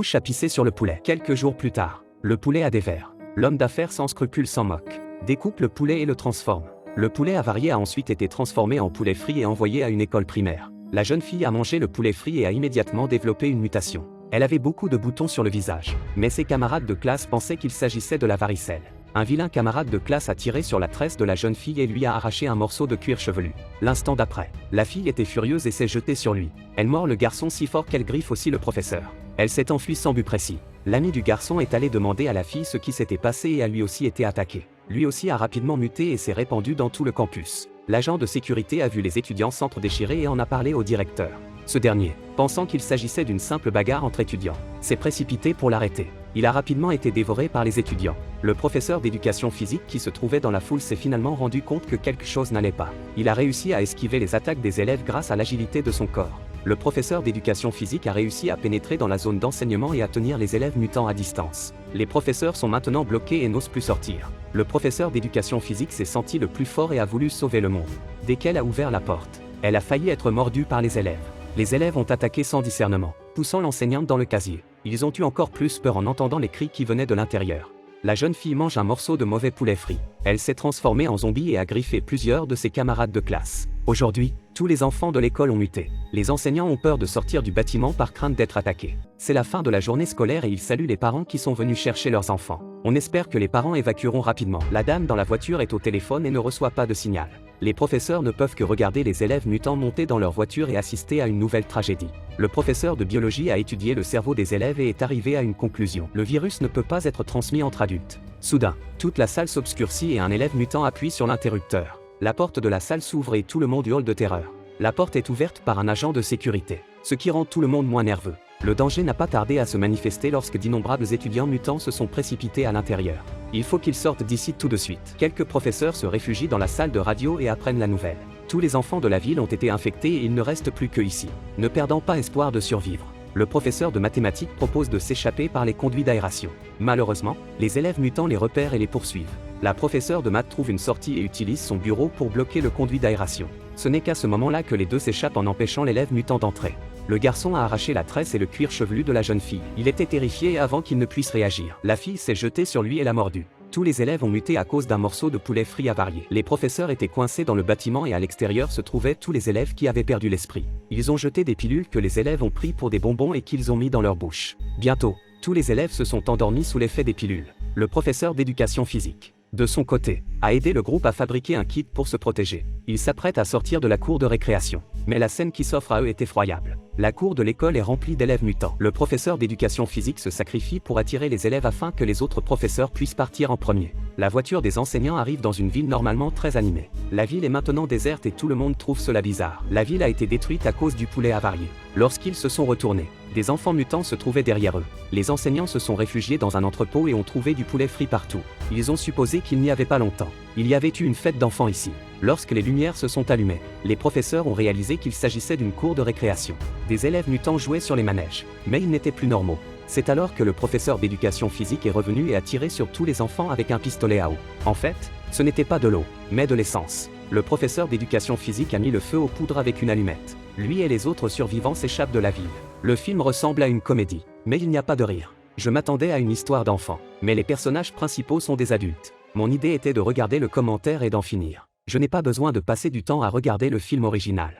mouche a pissé sur le poulet. Quelques jours plus tard, le poulet a des vers. L'homme d'affaires sans scrupules s'en moque. Découpe le poulet et le transforme. Le poulet avarié a ensuite été transformé en poulet frit et envoyé à une école primaire. La jeune fille a mangé le poulet frit et a immédiatement développé une mutation. Elle avait beaucoup de boutons sur le visage. Mais ses camarades de classe pensaient qu'il s'agissait de la varicelle. Un vilain camarade de classe a tiré sur la tresse de la jeune fille et lui a arraché un morceau de cuir chevelu. L'instant d'après, la fille était furieuse et s'est jetée sur lui. Elle mord le garçon si fort qu'elle griffe aussi le professeur. Elle s'est enfuie sans but précis. L'ami du garçon est allé demander à la fille ce qui s'était passé et a lui aussi été attaqué. Lui aussi a rapidement muté et s'est répandu dans tout le campus. L'agent de sécurité a vu les étudiants s'entre-déchirer et en a parlé au directeur. Ce dernier, pensant qu'il s'agissait d'une simple bagarre entre étudiants, s'est précipité pour l'arrêter. Il a rapidement été dévoré par les étudiants. Le professeur d'éducation physique qui se trouvait dans la foule s'est finalement rendu compte que quelque chose n'allait pas. Il a réussi à esquiver les attaques des élèves grâce à l'agilité de son corps. Le professeur d'éducation physique a réussi à pénétrer dans la zone d'enseignement et à tenir les élèves mutants à distance. Les professeurs sont maintenant bloqués et n'osent plus sortir. Le professeur d'éducation physique s'est senti le plus fort et a voulu sauver le monde. Dès qu'elle a ouvert la porte, elle a failli être mordue par les élèves. Les élèves ont attaqué sans discernement, poussant l'enseignante dans le casier. Ils ont eu encore plus peur en entendant les cris qui venaient de l'intérieur. La jeune fille mange un morceau de mauvais poulet frit. Elle s'est transformée en zombie et a griffé plusieurs de ses camarades de classe. Aujourd'hui, tous les enfants de l'école ont muté. Les enseignants ont peur de sortir du bâtiment par crainte d'être attaqués. C'est la fin de la journée scolaire et ils saluent les parents qui sont venus chercher leurs enfants. On espère que les parents évacueront rapidement. La dame dans la voiture est au téléphone et ne reçoit pas de signal. Les professeurs ne peuvent que regarder les élèves mutants monter dans leur voiture et assister à une nouvelle tragédie. Le professeur de biologie a étudié le cerveau des élèves et est arrivé à une conclusion. Le virus ne peut pas être transmis entre adultes. Soudain, toute la salle s'obscurcit et un élève mutant appuie sur l'interrupteur. La porte de la salle s'ouvre et tout le monde hurle de terreur. La porte est ouverte par un agent de sécurité, ce qui rend tout le monde moins nerveux. Le danger n'a pas tardé à se manifester lorsque d'innombrables étudiants mutants se sont précipités à l'intérieur. Il faut qu'ils sortent d'ici tout de suite. Quelques professeurs se réfugient dans la salle de radio et apprennent la nouvelle. Tous les enfants de la ville ont été infectés et il ne reste plus que ici. Ne perdant pas espoir de survivre, le professeur de mathématiques propose de s'échapper par les conduits d'aération. Malheureusement, les élèves mutants les repèrent et les poursuivent. La professeure de maths trouve une sortie et utilise son bureau pour bloquer le conduit d'aération. Ce n'est qu'à ce moment-là que les deux s'échappent en empêchant l'élève mutant d'entrer. Le garçon a arraché la tresse et le cuir chevelu de la jeune fille. Il était terrifié avant qu'il ne puisse réagir. La fille s'est jetée sur lui et l'a mordu. Tous les élèves ont muté à cause d'un morceau de poulet frit avarié. Les professeurs étaient coincés dans le bâtiment et à l'extérieur se trouvaient tous les élèves qui avaient perdu l'esprit. Ils ont jeté des pilules que les élèves ont pris pour des bonbons et qu'ils ont mis dans leur bouche. Bientôt, tous les élèves se sont endormis sous l'effet des pilules. Le professeur d'éducation physique, de son côté, a aidé le groupe à fabriquer un kit pour se protéger. Ils s'apprêtent à sortir de la cour de récréation. Mais la scène qui s'offre à eux est effroyable. La cour de l'école est remplie d'élèves mutants. Le professeur d'éducation physique se sacrifie pour attirer les élèves afin que les autres professeurs puissent partir en premier. La voiture des enseignants arrive dans une ville normalement très animée. La ville est maintenant déserte et tout le monde trouve cela bizarre. La ville a été détruite à cause du poulet avarié. Lorsqu'ils se sont retournés, des enfants mutants se trouvaient derrière eux. Les enseignants se sont réfugiés dans un entrepôt et ont trouvé du poulet frit partout. Ils ont supposé qu'il n'y avait pas longtemps. Il y avait eu une fête d'enfants ici. Lorsque les lumières se sont allumées, les professeurs ont réalisé qu'il s'agissait d'une cour de récréation. Des élèves mutants jouaient sur les manèges, mais ils n'étaient plus normaux. C'est alors que le professeur d'éducation physique est revenu et a tiré sur tous les enfants avec un pistolet à eau. En fait, ce n'était pas de l'eau, mais de l'essence. Le professeur d'éducation physique a mis le feu aux poudres avec une allumette. Lui et les autres survivants s'échappent de la ville. Le film ressemble à une comédie, mais il n'y a pas de rire. Je m'attendais à une histoire d'enfant, mais les personnages principaux sont des adultes. Mon idée était de regarder le commentaire et d'en finir. Je n'ai pas besoin de passer du temps à regarder le film original.